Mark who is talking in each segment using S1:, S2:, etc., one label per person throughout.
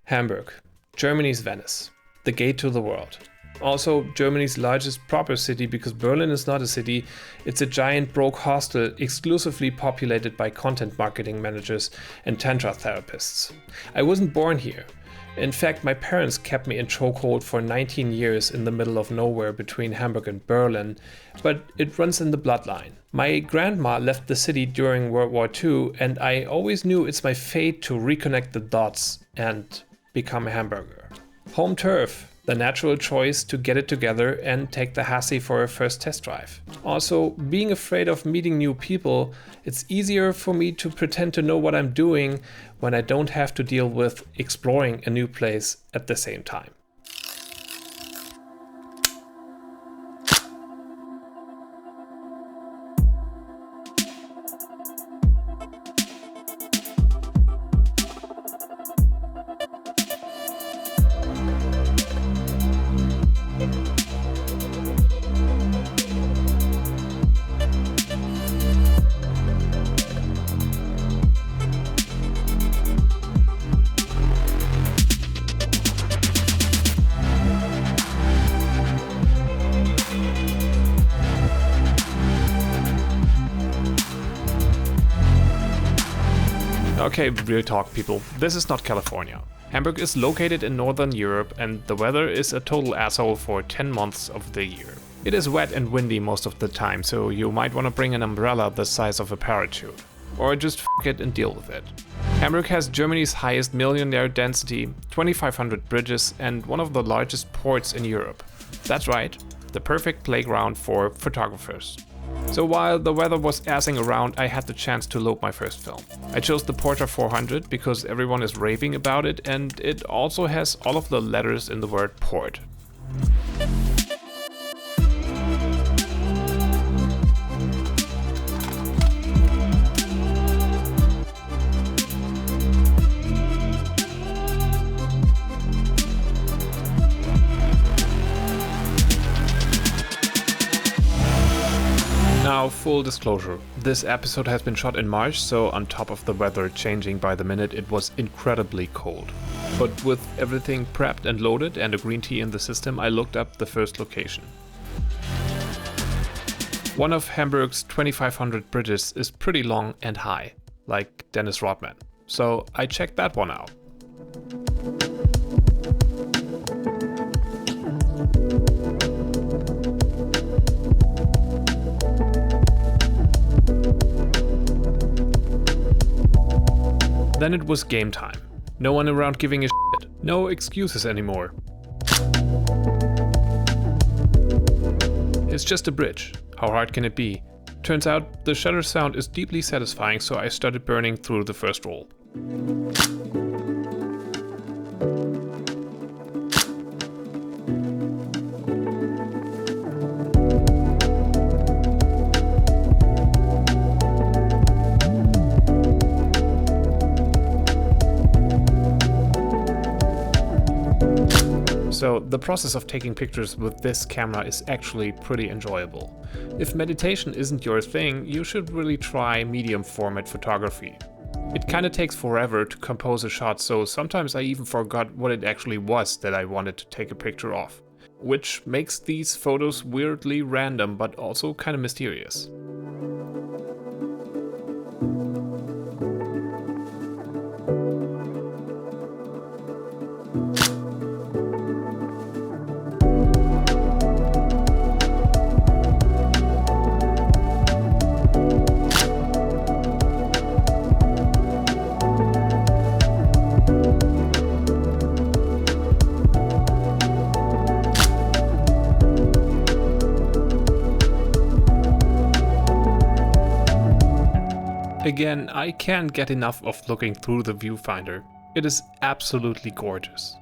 S1: Hamburg, Germany's Venice, the gate to the world. Also Germany's largest proper city, because Berlin is not a city, it's a giant broke hostel exclusively populated by content marketing managers and tantra therapists. I wasn't born here. In fact, my parents kept me in chokehold for 19 years in the middle of nowhere between Hamburg and Berlin, but it runs in the bloodline. My grandma left the city during World War II, and I always knew it's my fate to reconnect the dots and become a Hamburger. Home turf, the natural choice to get it together and take the Hassy for a first test drive. Also, being afraid of meeting new people, it's easier for me to pretend to know what I'm doing when I don't have to deal with exploring a new place at the same time. Okay, real talk people, this is not California. Hamburg is located in Northern Europe and the weather is a total asshole for 10 months of the year. It is wet and windy most of the time, so you might want to bring an umbrella the size of a parachute. Or just f*** it and deal with it. Hamburg has Germany's highest millionaire density, 2,500 bridges and one of the largest ports in Europe. That's right, the perfect playground for photographers. So while the weather was assing around, I had the chance to load my first film. I chose the Portra 400 because everyone is raving about it and it also has all of the letters in the word port. Now, full disclosure, this episode has been shot in March, so on top of the weather changing by the minute, it was incredibly cold. But with everything prepped and loaded and a green tea in the system, I looked up the first location. One of Hamburg's 2,500 bridges is pretty long and high, like Dennis Rodman. So I checked that one out. Then it was game time. No one around giving a shit. No excuses anymore. It's just a bridge. How hard can it be? Turns out the shutter sound is deeply satisfying, so I started burning through the first roll. So the process of taking pictures with this camera is actually pretty enjoyable. If meditation isn't your thing, you should really try medium format photography. It kinda takes forever to compose a shot, so sometimes I even forgot what it actually was that I wanted to take a picture of. Which makes these photos weirdly random but also kinda mysterious. Again, I can't get enough of looking through the viewfinder. It is absolutely gorgeous.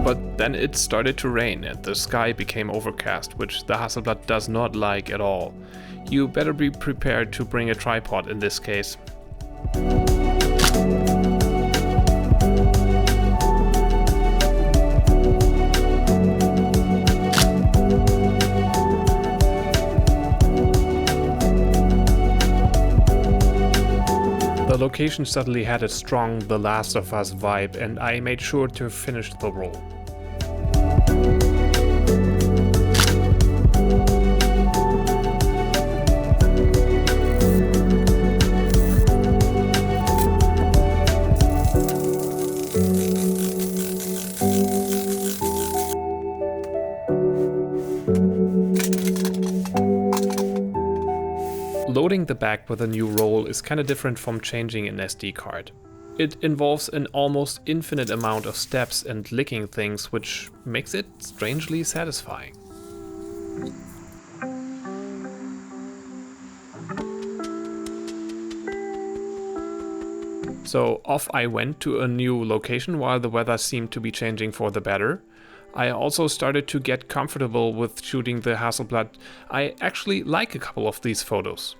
S1: But then it started to rain and the sky became overcast, which the Hasselblad does not like at all. You better be prepared to bring a tripod in this case. The location suddenly had a strong The Last of Us vibe, and I made sure to finish the roll. Loading the bag with a new roll is kinda different from changing an SD card. It involves an almost infinite amount of steps and licking things, which makes it strangely satisfying. So off I went to a new location while the weather seemed to be changing for the better. I also started to get comfortable with shooting the Hasselblad. I actually like a couple of these photos.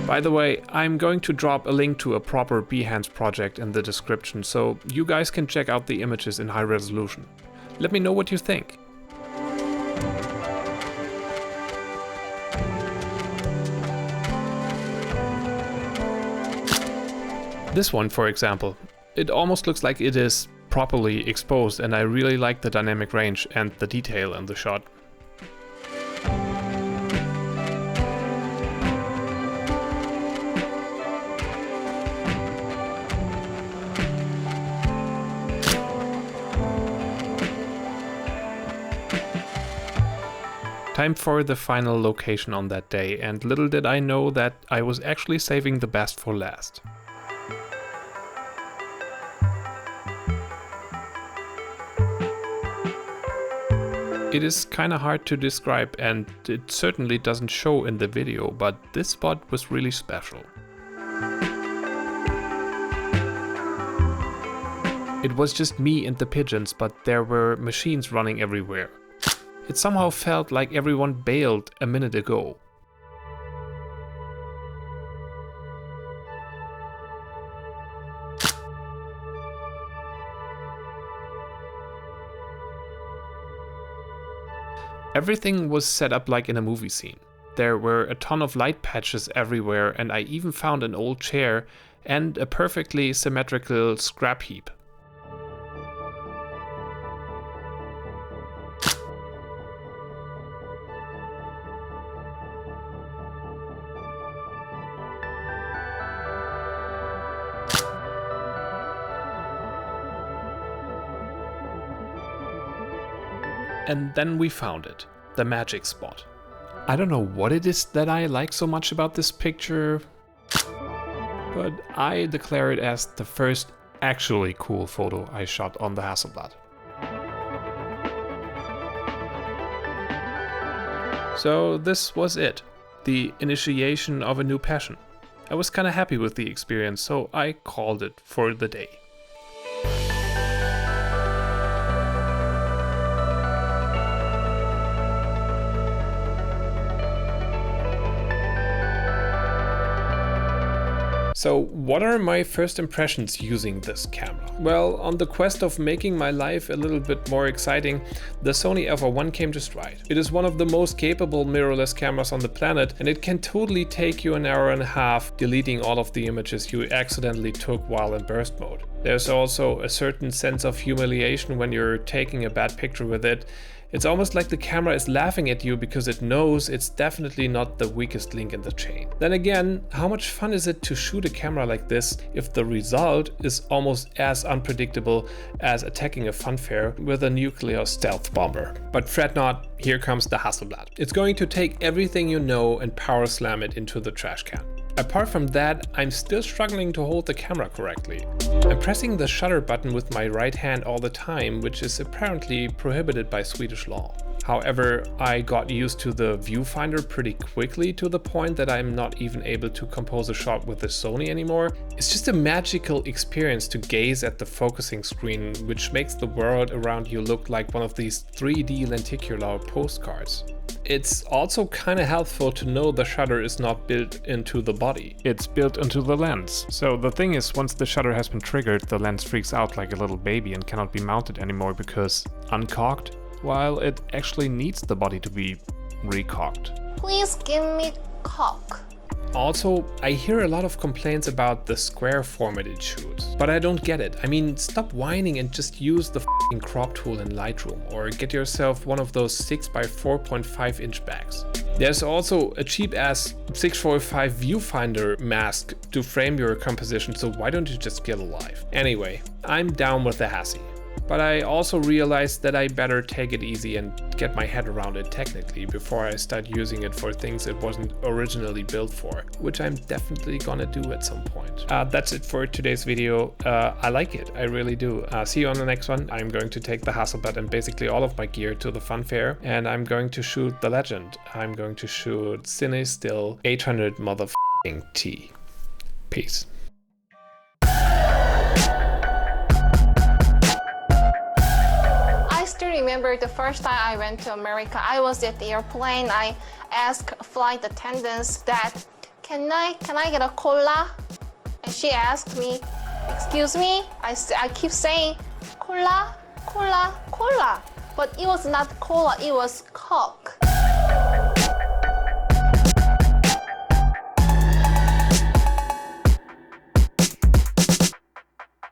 S1: By the way, I'm going to drop a link to a proper Behance project in the description, so you guys can check out the images in high resolution. Let me know what you think. This one, for example, it almost looks like it is properly exposed, and I really like the dynamic range and the detail in the shot. Time for the final location on that day, and little did I know that I was actually saving the best for last. It is kinda hard to describe, and it certainly doesn't show in the video, but this spot was really special. It was just me and the pigeons, but there were machines running everywhere. It somehow felt like everyone bailed a minute ago. Everything was set up like in a movie scene. There were a ton of light patches everywhere, and I even found an old chair and a perfectly symmetrical scrap heap. And then we found it, the magic spot. I don't know what it is that I like so much about this picture, but I declare it as the first actually cool photo I shot on the Hasselblad. So this was it, the initiation of a new passion. I was kinda happy with the experience, so I called it for the day. So what are my first impressions using this camera? Well, on the quest of making my life a little bit more exciting, the Sony A1 came just right. It is one of the most capable mirrorless cameras on the planet, and it can totally take you an hour and a half deleting all of the images you accidentally took while in burst mode. There's also a certain sense of humiliation when you're taking a bad picture with it. It's almost like the camera is laughing at you because it knows it's definitely not the weakest link in the chain. Then again, how much fun is it to shoot a camera like this if the result is almost as unpredictable as attacking a funfair with a nuclear stealth bomber? But fret not, here comes the Hasselblad. It's going to take everything you know and power slam it into the trash can. Apart from that, I'm still struggling to hold the camera correctly. I'm pressing the shutter button with my right hand all the time, which is apparently prohibited by Swedish law. However, I got used to the viewfinder pretty quickly to the point that I'm not even able to compose a shot with the Sony anymore. It's just a magical experience to gaze at the focusing screen, which makes the world around you look like one of these 3D lenticular postcards. It's also kinda helpful to know the shutter is not built into the body. It's built into the lens. So the thing is, once the shutter has been triggered, the lens freaks out like a little baby and cannot be mounted anymore because uncocked, while it actually needs the body to be recocked.
S2: Please give me cock.
S1: Also, I hear a lot of complaints about the square format it shoots, but I don't get it. I mean, stop whining and just use the f***ing crop tool in Lightroom, or get yourself one of those 6x4.5 inch bags. There's also a cheap ass 645 viewfinder mask to frame your composition, so why don't you just get alive? Anyway, I'm down with the Hassy. But I also realized that I better take it easy and get my head around it technically before I start using it for things it wasn't originally built for, which I'm definitely gonna do at some point. That's it for today's video. I like it, I really do. See you on the next one. I'm going to take the Hasselblad and basically all of my gear to the fun fair, and I'm going to shoot the Legend. I'm going to shoot Cine Still 800 motherfucking T. Peace.
S2: Remember the first time I went to America, I was at the airplane. I asked flight attendants that, can I get a cola? And she asked me, excuse me? I keep saying, cola, cola, cola. But it was not cola, it was Coke.